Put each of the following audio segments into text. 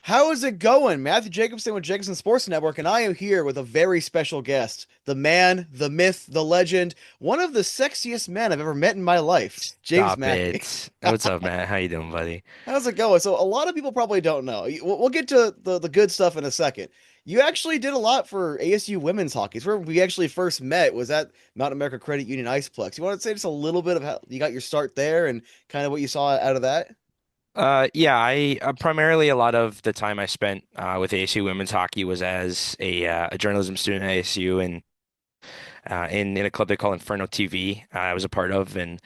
How is it going? Matthew Jacobson with Jacobson Sports Network, and I am here with a very special guest, the man, the myth, the legend, one of the sexiest men I've ever met in my life, James Stop Mackey. it. What's up, Matt? How you doing, buddy? How's it going? So, a lot of people probably don't know. We'll get to the good stuff in a second. You actually did a lot for ASU women's hockey. It's where we actually first met was at Mountain America Credit Union Iceplex. You want to say just a little bit of how you got your start there and kind of what you saw out of that? Yeah, I primarily a lot of the time I spent with ASU women's hockey was as a journalism student at ASU and in a club they call Inferno TV. I was a part of, and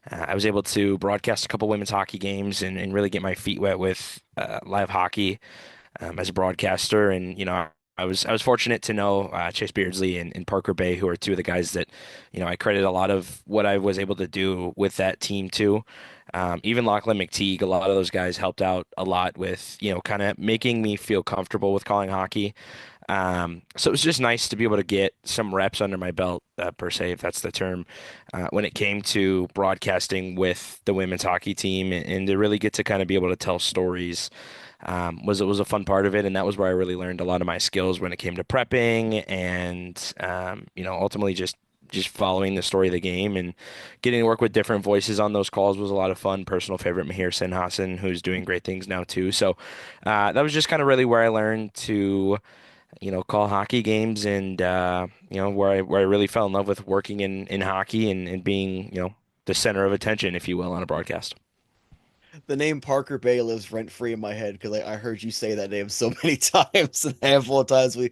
I was able to broadcast a couple women's hockey games and really get my feet wet with live hockey as a broadcaster. And I was fortunate to know Chase Beardsley and Parker Bay, who are two of the guys that I credit a lot of what I was able to do with that team too. Even Lachlan McTeague, a lot of those guys helped out a lot with kind of making me feel comfortable with calling hockey. So it was just nice to be able to get some reps under my belt, per se, if that's the term, when it came to broadcasting with the women's hockey team and to really get to kind of be able to tell stories. Was a fun part of it, and that was where I really learned a lot of my skills when it came to prepping and ultimately just following the story of the game and getting to work with different voices on those calls was a lot of fun. Personal favorite Mahir Sinhasan, who's doing great things now too. So that was just kind of really where I learned to call hockey games and where I really fell in love with working in hockey and being the center of attention, if you will, on a broadcast. The name Parker Bay lives rent free in my head because I heard you say that name so many times, and a handful of times we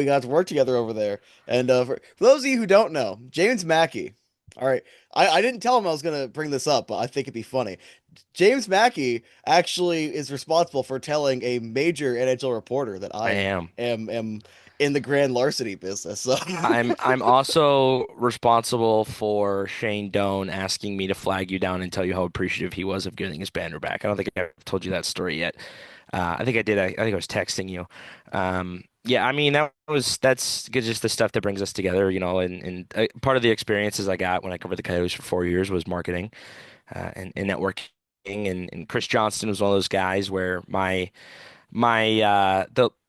got to work together over there. And for those of you who don't know, James Mackey. All right, I didn't tell him I was gonna bring this up, but I think it'd be funny. James Mackey actually is responsible for telling a major NHL reporter that I I am. am in the grand larceny business. So I'm also responsible for Shane Doan asking me to flag you down and tell you how appreciative he was of getting his banner back. I don't think I've told you that story yet. I think I did. I think I was texting you. Yeah, I mean that's just the stuff that brings us together, and part of the experiences I got when I covered the Coyotes for 4 years was marketing and networking. And Chris Johnston was one of those guys where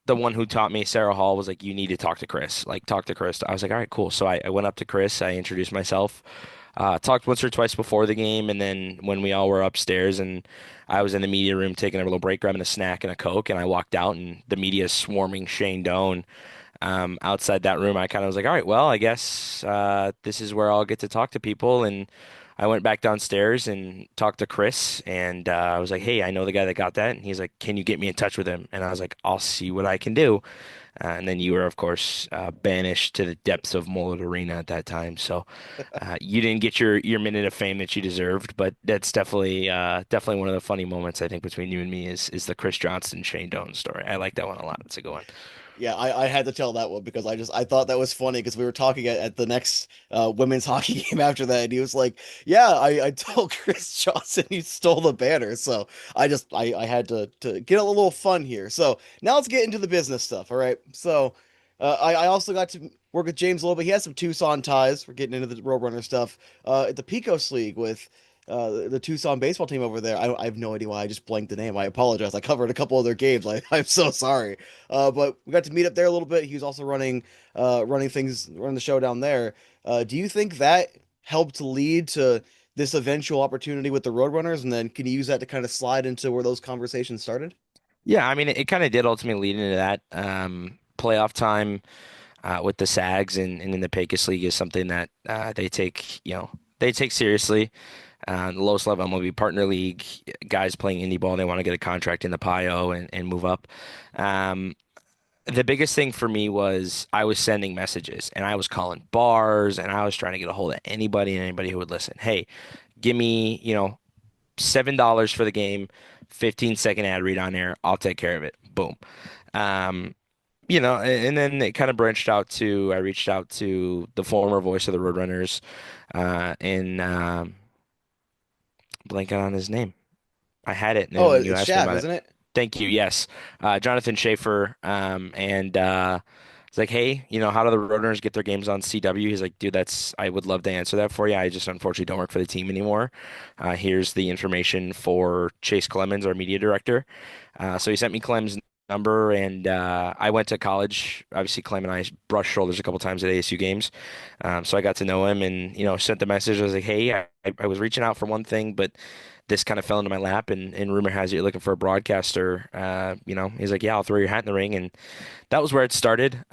the one who taught me, Sarah Hall, was like, you need to talk to Chris. Like, talk to Chris. I was like, all right, cool. So I went up to Chris. I introduced myself, talked once or twice before the game, and then when we all were upstairs and I was in the media room taking a little break, grabbing a snack and a Coke, and I walked out and the media is swarming Shane Doan. Outside that room, I kind of was like, all right, well, I guess this is where I'll get to talk to people. And I went back downstairs and talked to Chris, and I was like, hey, I know the guy that got that. And he's like, can you get me in touch with him? And I was like, I'll see what I can do. And then you were, of course, banished to the depths of Mullet Arena at that time. So you didn't get your minute of fame that you deserved, but that's definitely one of the funny moments I think between you and me is the Chris Johnston Shane Doan story. I like that one a lot. It's a good one. yeah, I had to tell that one because I thought that was funny because we were talking at the next women's hockey game after that, and he was like, "Yeah, I told Chris Johnson he stole the banner." So I had to get a little fun here. So now let's get into the business stuff. All right. So I also got to work with James a little bit. He has some Tucson ties. We're getting into the Roadrunner stuff at the Pecos League with the Tucson baseball team over there. I have no idea why I just blanked the name. I apologize. I covered a couple of their games. I'm so sorry. But we got to meet up there a little bit. He was also running the show down there. Do you think that helped lead to this eventual opportunity with the Roadrunners? And then can you use that to kind of slide into where those conversations started? Yeah, I mean, it kind of did ultimately lead into that. Playoff time with the Sags and in the Pecos League is something that they take seriously. The lowest level MLB partner league, guys playing indie ball, they want to get a contract in the PIO and move up. Um, the biggest thing for me was I was sending messages and I was calling bars and I was trying to get a hold of anybody and anybody who would listen. Hey, give me, $7 for the game, 15-second ad read on air. I'll take care of it. Boom. Um, and then it kind of branched out to I reached out to the former voice of the Roadrunners, and blanking on his name. I had it, and Oh, then when you it's asked me Shav, about it, isn't it? thank you. Yes, Jonathan Schaefer, and it's like, hey, how do the Roadrunners get their games on CW? He's like, dude, I would love to answer that for you. I just unfortunately don't work for the team anymore. Here's the information for Chase Clemens, our media director. So he sent me Clem's number, and I went to college. Obviously, Clem and I brushed shoulders a couple times at ASU games, so I got to know him, and sent the message. I was like, "Hey, I was reaching out for one thing, but this kind of fell into my lap, and rumor has it you're looking for a broadcaster." He's like, "Yeah, I'll throw your hat in the ring," and that was where it started.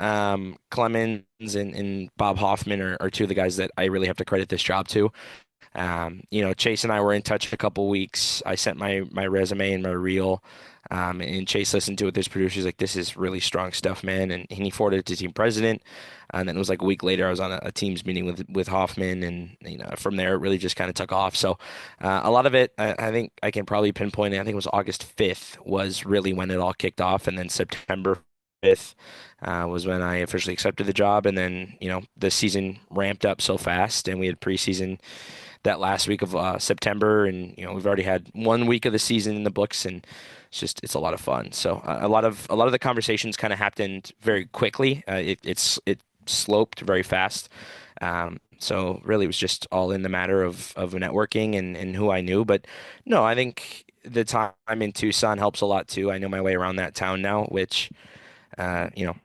Clemens and Bob Hoffman are two of the guys that I really have to credit this job to. Chase and I were in touch a couple weeks. I sent my resume and my reel, and Chase listened to it with his producer. He's like, "This is really strong stuff, man." And he forwarded it to team president. And then it was like a week later, I was on a team's meeting with Hoffman, and from there it really just kind of took off. So a lot of it, I think I can probably pinpoint it. I think it was August 5th was really when it all kicked off, and then September 5th was when I officially accepted the job. And then the season ramped up so fast, and we had preseason that last week of September, and we've already had 1 week of the season in the books, and it's a lot of fun. So a lot of the conversations kind of happened very quickly. It sloped very fast. So really, it was just all in the matter of networking and who I knew. But no, I think the time in Tucson helps a lot too. I know my way around that town now, which uh, you know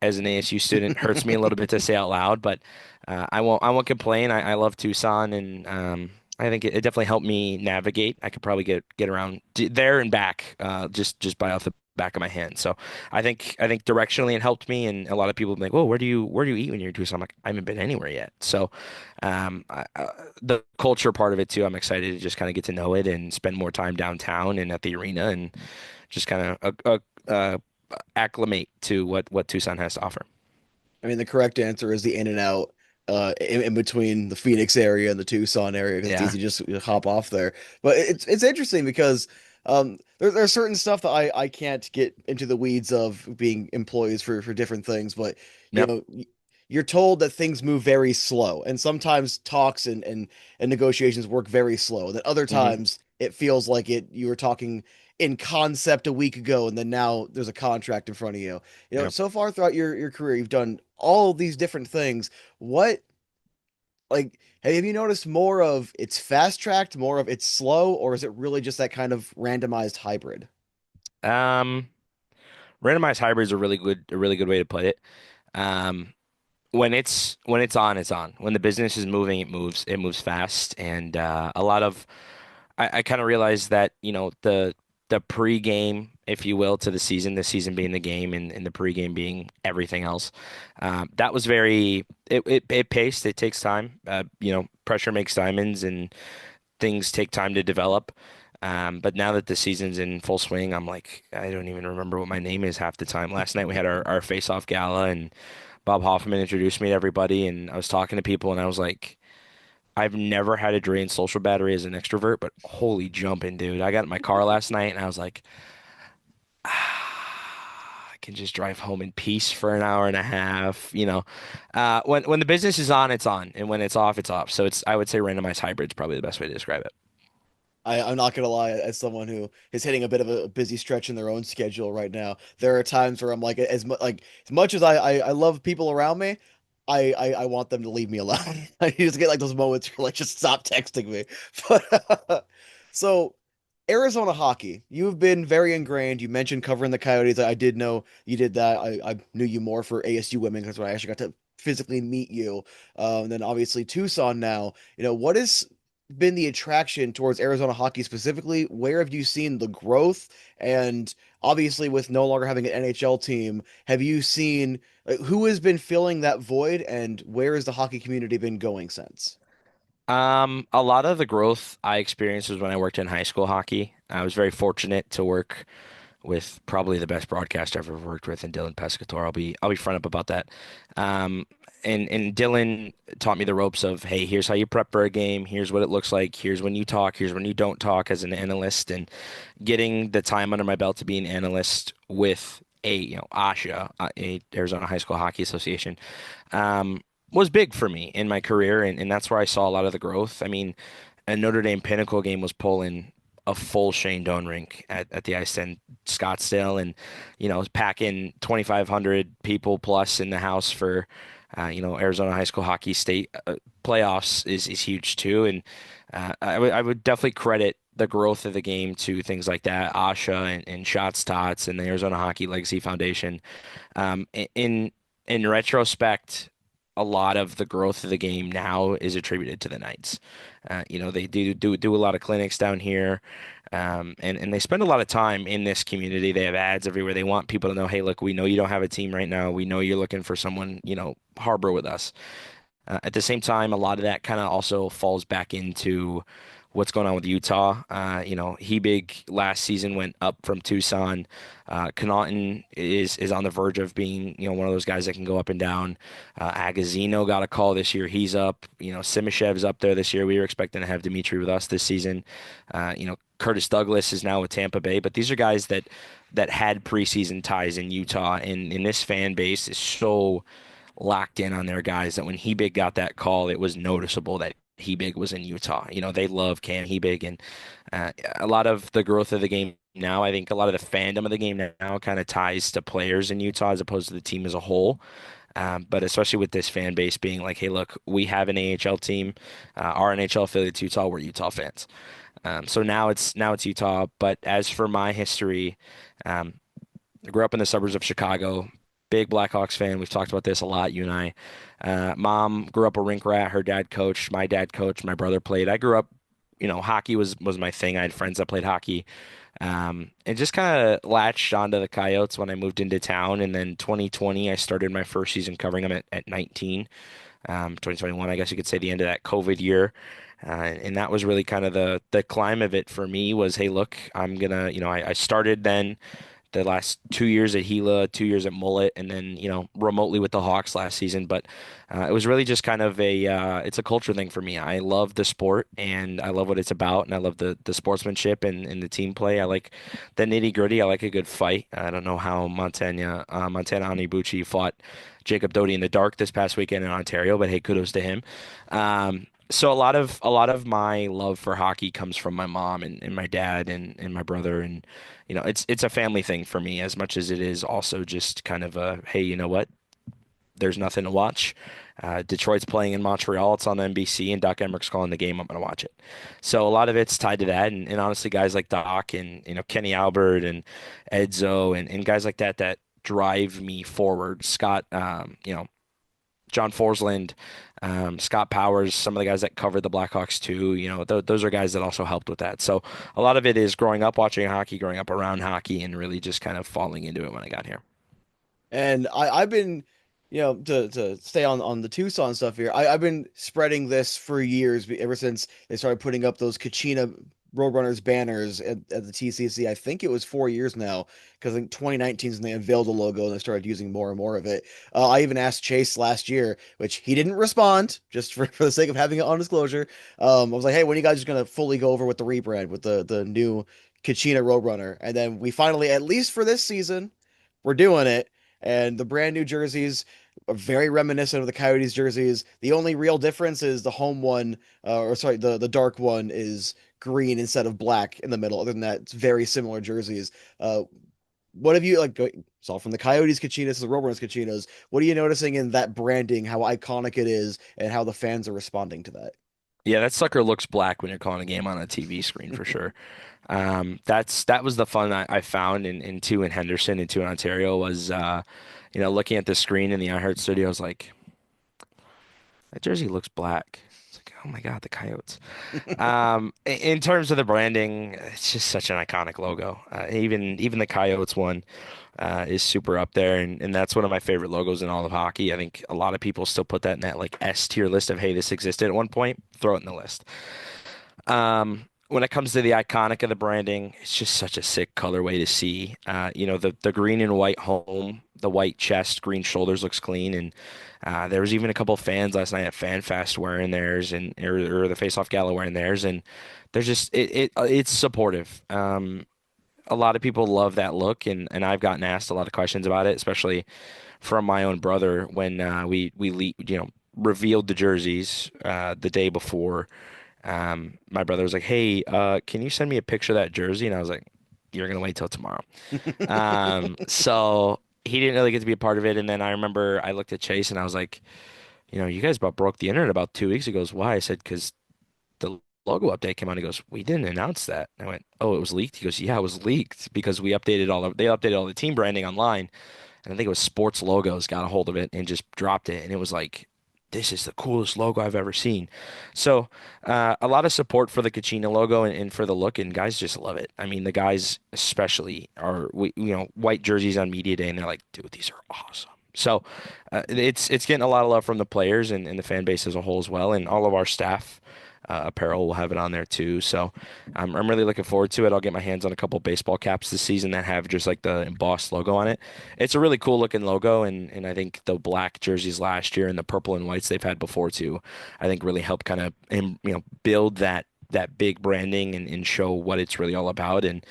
as an ASU student hurts me a little bit to say out loud, but I won't complain. I love Tucson, and I think it definitely helped me navigate. I could probably get around there and back just by off the back of my hand. So I think directionally it helped me, and a lot of people be like, "Whoa, where do you eat when you're in Tucson?" I'm like, "I haven't been anywhere yet." So the culture part of it too, I'm excited to just kind of get to know it and spend more time downtown and at the arena, and just kind of acclimate to what Tucson has to offer. I mean, the correct answer is the in and out in between the Phoenix area and the Tucson area because it's Yeah. easy just to hop off there. But it's interesting because there's certain stuff that I can't get into the weeds of being employees for different things, but you Yep. know you're told that things move very slow, and sometimes talks and negotiations work very slow. And then other Hmm. times it feels like you were talking in concept a week ago, and then now there's a contract in front of you. Yep. So far throughout your career, you've done all these different things. What, like, have you noticed more of it's fast tracked, more of it's slow, or is it really just that kind of randomized hybrid? Um, Randomized hybrid is a really good way to put it. Um, when it's on, it's on. When the business is moving, it moves fast, and a lot of I kind of realized that the pre-game, if you will, to the season being the game, and the pre-game being everything else. That was it paced. It takes time. Pressure makes diamonds, and things take time to develop. But now that the season's in full swing, I'm like, I don't even remember what my name is half the time. Last night we had our face-off gala, and Bob Hoffman introduced me to everybody, and I was talking to people, and I was like, I've never had a drained social battery as an extrovert, but holy jumping, dude. I got in my car last night, and I was like, I can just drive home in peace for an hour and a half. When the business is on, it's on, and when it's off, it's off. So I would say randomized hybrid is probably the best way to describe it. I'm not gonna lie, as someone who is hitting a bit of a busy stretch in their own schedule right now, there are times where I'm like, as much as I love people around me, I want them to leave me alone. I just get like those moments where like just stop texting me. But so Arizona hockey, you have been very ingrained. You mentioned covering the Coyotes. I did know you did that. I knew you more for ASU women because when I actually got to physically meet you. And then obviously Tucson now. What has been the attraction towards Arizona hockey specifically? Where have you seen the growth? And obviously, with no longer having an NHL team, have you seen who has been filling that void, and where has the hockey community been going since? A lot of the growth I experienced was when I worked in high school hockey. I was very fortunate to work with probably the best broadcaster I've ever worked with, in Dylan Pescator. I'll be front up about that. Um, and Dylan taught me the ropes of, hey, here's how you prep for a game. Here's what it looks like. Here's when you talk. Here's when you don't talk as an analyst. And getting the time under my belt to be an analyst with ASHA, a Arizona High School Hockey Association, was big for me in my career, and that's where I saw a lot of the growth. I mean, a Notre Dame Pinnacle game was pulling a full Shane Doan rink at the Ice Den Scottsdale, and packing 2,500 people plus in the house for Arizona High School Hockey State playoffs is huge too, and I would definitely credit the growth of the game to things like that, ASHA and Shots Tots and the Arizona Hockey Legacy Foundation. In retrospect, a lot of the growth of the game now is attributed to the Knights. They do a lot of clinics down here, and they spend a lot of time in this community. They have ads everywhere. They want people to know, hey, look, we know you don't have a team right now. We know you're looking for someone, harbor with us. At the same time, a lot of that kind of also falls back into what's going on with Utah. Hebig last season went up from Tucson. Connaughton is on the verge of being, one of those guys that can go up and down. Agazino got a call this year. He's up. Simashev's up there this year. We were expecting to have Dimitri with us this season. Curtis Douglas is now with Tampa Bay, but these are guys that had preseason ties in Utah, and this fan base is so locked in on their guys that when Hebig got that call, it was noticeable that Hebig was in Utah. They love Cam Hebig, and a lot of the growth of the game now, I think a lot of the fandom of the game now kind of ties to players in Utah as opposed to the team as a whole. But especially with this fan base being like, hey, look, we have an AHL team, our NHL affiliate's Utah, we're Utah fans. So now it's Utah. But as for my history, um, I grew up in the suburbs of Chicago. Big Blackhawks fan. We've talked about this a lot, you and I. Mom grew up a rink rat. Her dad coached. My dad coached. My brother played. I grew up, hockey was my thing. I had friends that played hockey. And just kind of latched onto the Coyotes when I moved into town. And then 2020, I started my first season covering them at 19. 2021, I guess you could say the end of that COVID year. And that was really kind of the climb of it for me was, hey, look, I'm gonna, I started then the last 2 years at Gila, 2 years at Mullet, and then remotely with the Hawks last season. But it was really just kind of it's a culture thing for me. I love the sport and I love what it's about, and I love the sportsmanship and the team play. I like the nitty gritty. I like a good fight. I don't know how Montana Onibuchi fought Jacob Doty in the dark this past weekend in Ontario, but hey, kudos to him. So a lot of my love for hockey comes from my mom and my dad and my brother, and it's a family thing for me as much as it is also just kind of a, hey, you know what? There's nothing to watch. Detroit's playing in Montreal. It's on NBC, and Doc Emmerich's calling the game. I'm going to watch it. So a lot of it's tied to that, and honestly, guys like Doc and Kenny Albert and Edzo and guys like that drive me forward. Scott, John Forsland, Scott Powers, some of the guys that covered the Blackhawks too. Those are guys that also helped with that. So a lot of it is growing up watching hockey, growing up around hockey, and really just kind of falling into it when I got here. And I've been, to stay on the Tucson stuff here, I've been spreading this for years, ever since they started putting up those Kachina Roadrunners banners at the TCC. I think it was 4 years now, because I think 2019 is when they unveiled the logo and they started using more and more of it. I even asked Chase last year, which he didn't respond, just for the sake of having it on disclosure. I was like, hey, when are you guys just gonna fully go over with the rebrand with the new Kachina Roadrunner? And then we finally, at least for this season, we're doing it. And the brand new jerseys are very reminiscent of the Coyotes jerseys. The only real difference is the home one, or sorry, the dark one is green instead of black in the middle. Other than that, it's very similar jerseys. What have you like? It's all from the Coyotes Kachinas to the Roadrunners Kachinas. What are you noticing in that branding? How iconic it is, and how the fans are responding to that? Yeah, that sucker looks black when you're calling a game on a TV screen for sure. That was the fun I found in two in Henderson and two in Ontario was looking at the screen in the iHeart studio. I was like, that jersey looks black. It's like, oh my God, the Coyotes. In terms of the branding, it's just such an iconic logo. Even the Coyotes one is super up there, and that's one of my favorite logos in all of hockey. I think a lot of people still put that in that like S tier list of, hey, this existed at one point. Throw it in the list. When it comes to the iconic of the branding, it's just such a sick colorway to see. The green and white home, the white chest, green shoulders looks clean, and there was even a couple fans last night at FanFest wearing theirs, and or the Face Off Gala wearing theirs, and they're just it's supportive. A lot of people love that look, and I've gotten asked a lot of questions about it, especially from my own brother when revealed the jerseys the day before. My brother was like, "Hey, can you send me a picture of that jersey?" And I was like, "You're gonna wait till tomorrow." So he didn't really get to be a part of it. And then I remember I looked at Chase and I was like, "You guys about broke the internet about 2 weeks ago." He goes, why? I said, "Because the logo update came out. He goes, we didn't announce that. I went, oh, it was leaked. He goes, yeah, it was leaked because they updated all the team branding online. And I think it was Sports Logos got a hold of it and just dropped it. And it was like, this is the coolest logo I've ever seen. So, a lot of support for the Kachina logo and for the look, and guys just love it. I mean, the guys especially white jerseys on media day, and they're like, dude, these are awesome. So, it's getting a lot of love from the players and the fan base as a whole as well, and all of our staff. Apparel will have it on there too. So I'm really looking forward to it. I'll get my hands on a couple baseball caps this season that have just like the embossed logo on it. It's a really cool looking logo, and I think the black jerseys last year and the purple and whites they've had before too, I think really help kind of build that big branding and show what it's really all about and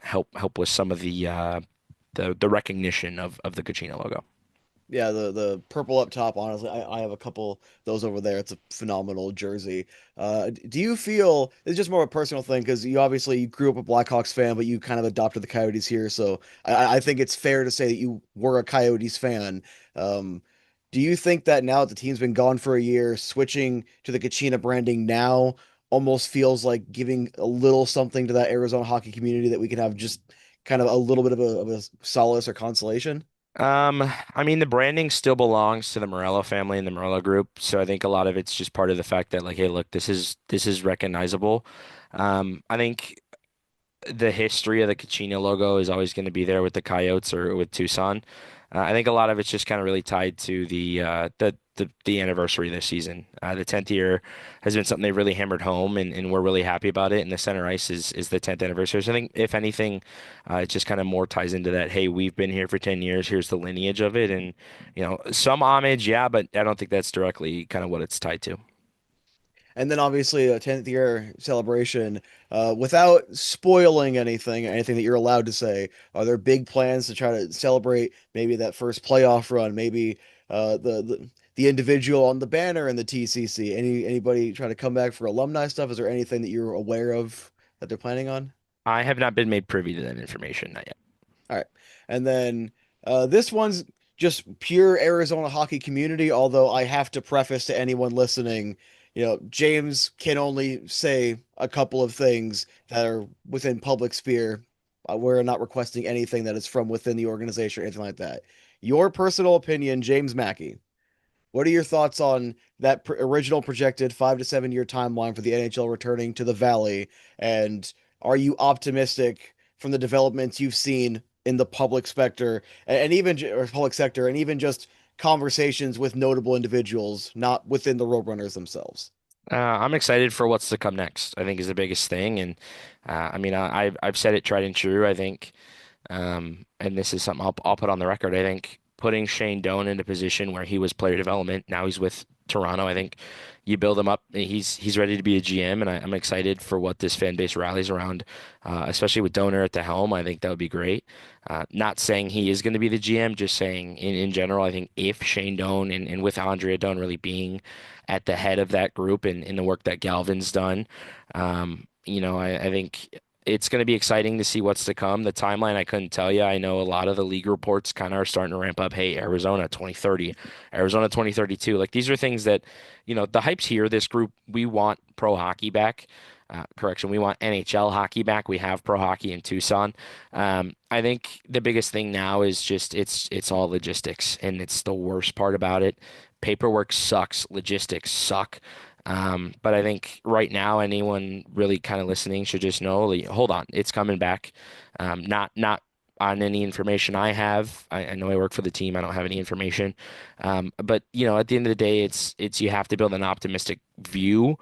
help with some of the recognition of the Kachina logo. Yeah, the purple up top, honestly, I have a couple those over there. It's a phenomenal jersey. Do you feel it's just more of a personal thing because you grew up a Blackhawks fan, but you kind of adopted the Coyotes here, so I think it's fair to say that you were a Coyotes fan. Um, do you think that now that the team's been gone for a year, switching to the Kachina branding now almost feels like giving a little something to that Arizona hockey community that we can have just kind of a little bit of a solace or consolation? I mean, the branding still belongs to the Morello family and the Morello group, so I think a lot of it's just part of the fact that like, hey, look, this is recognizable. I think the history of the Kachina logo is always going to be there with the Coyotes or with Tucson. I think a lot of it's just kind of really tied to the anniversary this season. The 10th year has been something they really hammered home, and we're really happy about it. And the center ice is the 10th anniversary. So I think if anything, it just kind of more ties into that. Hey, we've been here for 10 years. Here's the lineage of it, and some homage, yeah, but I don't think that's directly kind of what it's tied to. And then obviously a 10th year celebration. Without spoiling anything that you're allowed to say, are there big plans to try to celebrate maybe that first playoff run, maybe the individual on the banner in the TCC? Anybody try to come back for alumni stuff? Is there anything that you're aware of that they're planning on? I have not been made privy to that information, not yet. All right. And then this one's just pure Arizona hockey community, although I have to preface to anyone listening, James can only say a couple of things that are within public sphere. We're not requesting anything that is from within the organization or anything like that. Your personal opinion, James Mackey. What are your thoughts on that original projected 5 to 7 year timeline for the NHL returning to the Valley? And are you optimistic from the developments you've seen in the public sector and even or public sector and even just conversations with notable individuals, not within the Roadrunners themselves? I'm excited for what's to come next. I think is the biggest thing, and I mean, I've said it tried and true. I think, and this is something I'll put on the record. I think putting Shane Doan in a position where he was player development, now he's with Toronto. I think you build him up. He's ready to be a GM, and I'm excited for what this fan base rallies around, especially with Donor at the helm. I think that would be great. Not saying he is going to be the GM, just saying in general. I think if Shane Doan and with Andrea Doan really being at the head of that group and in the work that Galvin's done. I think it's going to be exciting to see what's to come. The timeline, I couldn't tell you. I know a lot of the league reports kind of are starting to ramp up. Hey, Arizona 2030, Arizona 2032. Like these are things that, the hype's here. This group, we want pro hockey back. Correction, we want NHL hockey back. We have pro hockey in Tucson. I think the biggest thing now is just it's all logistics, and it's the worst part about it. Paperwork sucks, logistics suck. But I think right now, anyone really kind of listening should just know, like, hold on, it's coming back. Not on any information I have. I know I work for the team. I don't have any information. But at the end of the day, it's you have to build an optimistic view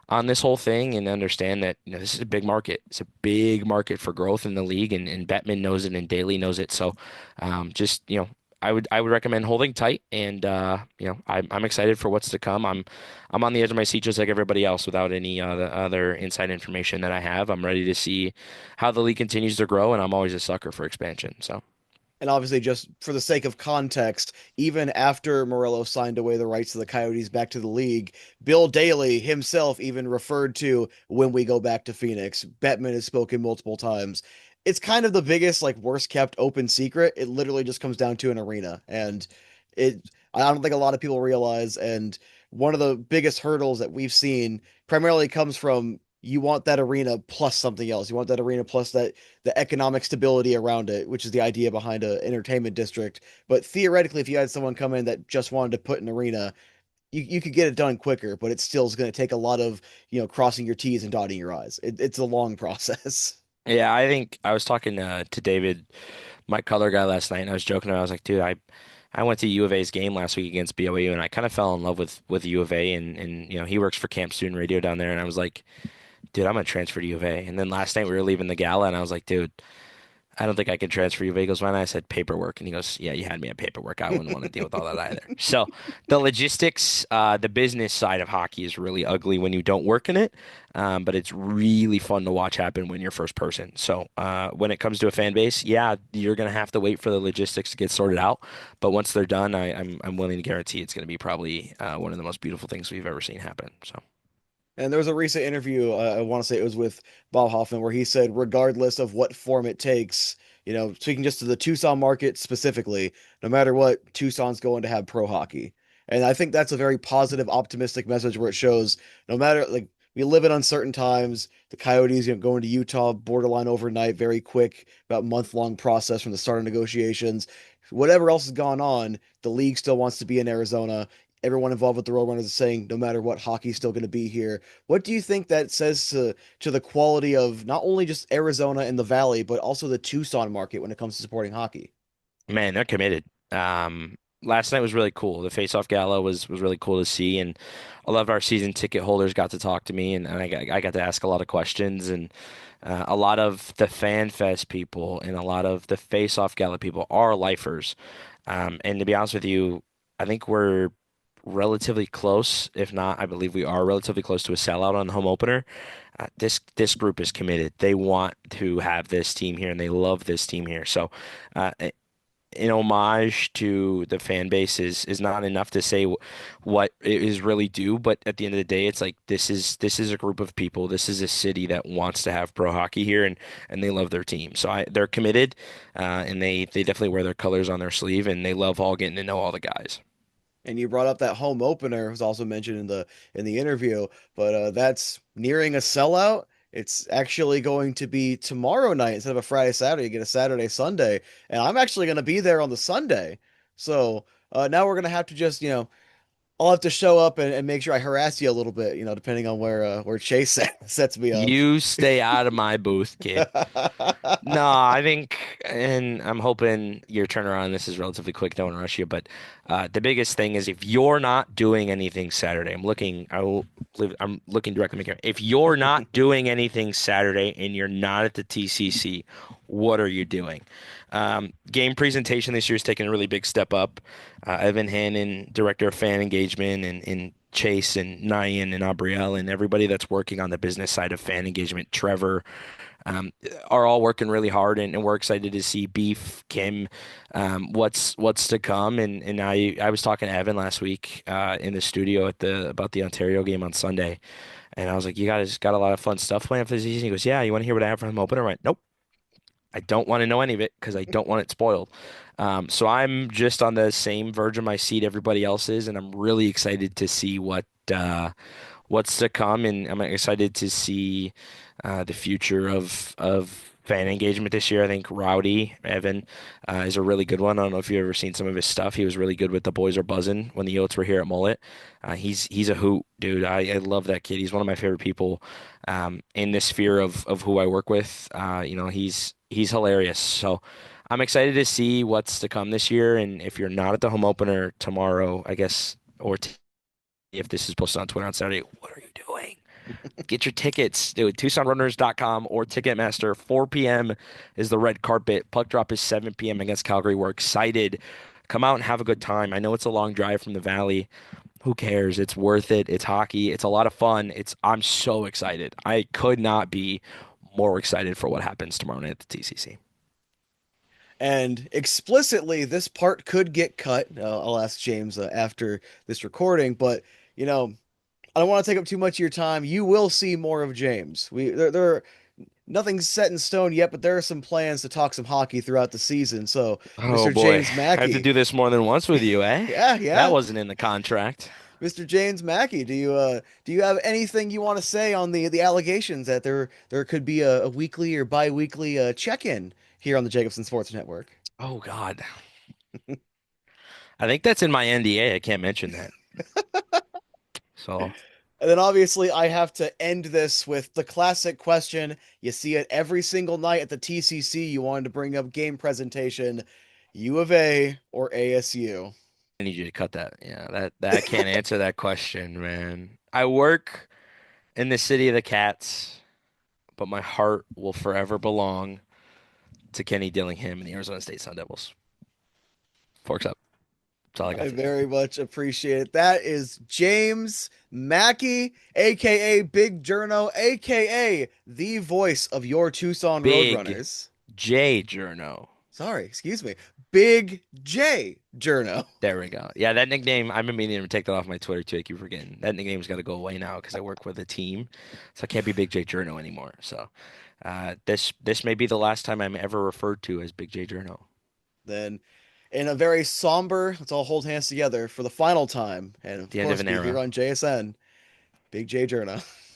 on this whole thing and understand that this is a big market. It's a big market for growth in the league, and Bettman knows it and Daly knows it. So just I would recommend holding tight, and I'm excited for what's to come. I'm on the edge of my seat just like everybody else without any other inside information that I have. I'm ready to see how the league continues to grow, and I'm always a sucker for expansion. So. And obviously, just for the sake of context, even after Morello signed away the rights to the Coyotes back to the league, Bill Daly himself even referred to when we go back to Phoenix. Bettman has spoken multiple times. It's kind of the biggest, like, worst kept open secret. It literally just comes down to an arena. And it, I don't think a lot of people realize. And one of the biggest hurdles that we've seen primarily comes from you want that arena plus something else. You want that arena plus that the economic stability around it, which is the idea behind a entertainment district. But theoretically, if you had someone come in that just wanted to put an arena, you could get it done quicker, but it still is going to take a lot of, crossing your T's and dotting your I's. It's a long process. Yeah, I think I was talking to David, my color guy, last night, and I was joking around. I was like, dude, I went to U of A's game last week against BYU, and I kind of fell in love with U of A, and he works for Camp Student Radio down there, and I was like, dude, I'm gonna transfer to U of A. And then last night we were leaving the gala, and I was like, dude, I don't think I can transfer you. He goes, why not? I said paperwork. And he goes, yeah, you had me at paperwork. I wouldn't want to deal with all that either. So the logistics, the business side of hockey is really ugly when you don't work in it. But it's really fun to watch happen when you're first person. So when it comes to a fan base, yeah, you're going to have to wait for the logistics to get sorted out. But once they're done, I'm willing to guarantee it's going to be probably one of the most beautiful things we've ever seen happen. So. And there was a recent interview, I want to say it was with Bob Hoffman, where he said, regardless of what form it takes, speaking just to the Tucson market specifically, no matter what, Tucson's going to have pro hockey. And I think that's a very positive, optimistic message where it shows no matter, like, we live in uncertain times. The Coyotes, going to Utah, borderline overnight, very quick, about month-long process from the start of negotiations. Whatever else has gone on, the league still wants to be in Arizona. Everyone involved with the Roadrunners is saying no matter what, hockey's still going to be here. What do you think that says to the quality of not only just Arizona and the Valley, but also the Tucson market when it comes to supporting hockey? Man, they're committed. Last night was really cool. The face-off gala was really cool to see, and a lot of our season ticket holders got to talk to me, and I got to ask a lot of questions, and a lot of the Fan Fest people and a lot of the face-off gala people are lifers. And to be honest with you, I think we're relatively close. If not, I believe we are relatively close to a sellout on the home opener. This group is committed. They want to have this team here, and they love this team here. So. Uh, an homage to the fan base is not enough to say what it is really due, but at the end of the day, it's like this is a group of people. This is a city that wants to have pro hockey here, and they love their team. So they're committed, and they definitely wear their colors on their sleeve, and they love all getting to know all the guys. And you brought up that home opener was also mentioned in the interview, but that's nearing a sellout. It's actually going to be tomorrow night instead of a Friday Saturday. You get a Saturday Sunday, and I'm actually going to be there on the Sunday. So now we're going to have to just I'll have to show up and make sure I harass you a little bit, depending on where Chase sets me up. You stay out of my booth, kid. No, I think, and I'm hoping your turnaround on this is relatively quick. Don't rush you, but the biggest thing is if you're not doing anything Saturday, I'm looking directly at the camera. If you're not doing anything Saturday and you're not at the TCC, what are you doing? Game presentation this year is taking a really big step up. Evan Hannon, director of fan engagement, and Chase and Nyan and Abrielle and everybody that's working on the business side of fan engagement, Trevor um, are all working really hard, and we're excited to see Beef, Kim, what's to come. And I was talking to Evan last week in the studio about the Ontario game on Sunday, and I was like, "You guys got a lot of fun stuff planned for the season." He goes, "Yeah, you want to hear what I have for home opener?" I went, "Nope, I don't want to know any of it because I don't want it spoiled." So I'm just on the same verge of my seat everybody else is, and I'm really excited to see what's to come, and I'm excited to see the future of fan engagement this year. I think Rowdy Evan is a really good one. I don't know if you've ever seen some of his stuff. He was really good with the Boys Are Buzzing when the Yotes were here at Mullet. He's a hoot, dude. I love that kid. He's one of my favorite people in the sphere of who I work with. He's hilarious. So I'm excited to see what's to come this year. And if you're not at the home opener tomorrow, I guess, or if this is posted on Twitter on Saturday, what are you doing? Get your tickets, dude. TucsonRoadrunners.com or Ticketmaster. 4 p.m. is the red carpet. Puck drop is 7 p.m. against Calgary. We're excited. Come out and have a good time. I know it's a long drive from the Valley. Who cares? It's worth it. It's hockey. It's a lot of fun. I'm so excited. I could not be more excited for what happens tomorrow night at the TCC. And explicitly, this part could get cut. I'll ask James after this recording, but I don't want to take up too much of your time. You will see more of James. There nothing's set in stone yet, but there are some plans to talk some hockey throughout the season. So, Oh Mr. boy, James I have to Mackey, do this more than once with you, eh? yeah, That yeah. wasn't in the contract. Mr. James Mackey, do you have anything you want to say on the allegations that there could be a weekly or bi-weekly check-in here on the Jacobson Sports Network? Oh God. I think that's in my NDA. I can't mention that. So And then obviously I have to end this with the classic question. You see it every single night at the TCC. You wanted to bring up game presentation, U of A or ASU. I need you to cut that. Yeah, that I can't answer that question, man. I work in the city of the cats, but my heart will forever belong to Kenny Dillingham and the Arizona State Sun Devils. Forks up. That's all I got I to say. very much appreciate it. That is James Mackey, aka Big Journo, aka the voice of your Tucson Big Roadrunners. J Journo. Sorry, excuse me. Big J Journo. There we go. Yeah, that nickname, I've been meaning to take that off my Twitter too. I keep forgetting. That nickname's got to go away now because I work with a team. So I can't be Big J Journo anymore. So this may be the last time I'm ever referred to as Big J Journo. Then, in a very somber, let's all hold hands together for the final time, and of The end of course an be here era. on JSN, Big J Journo.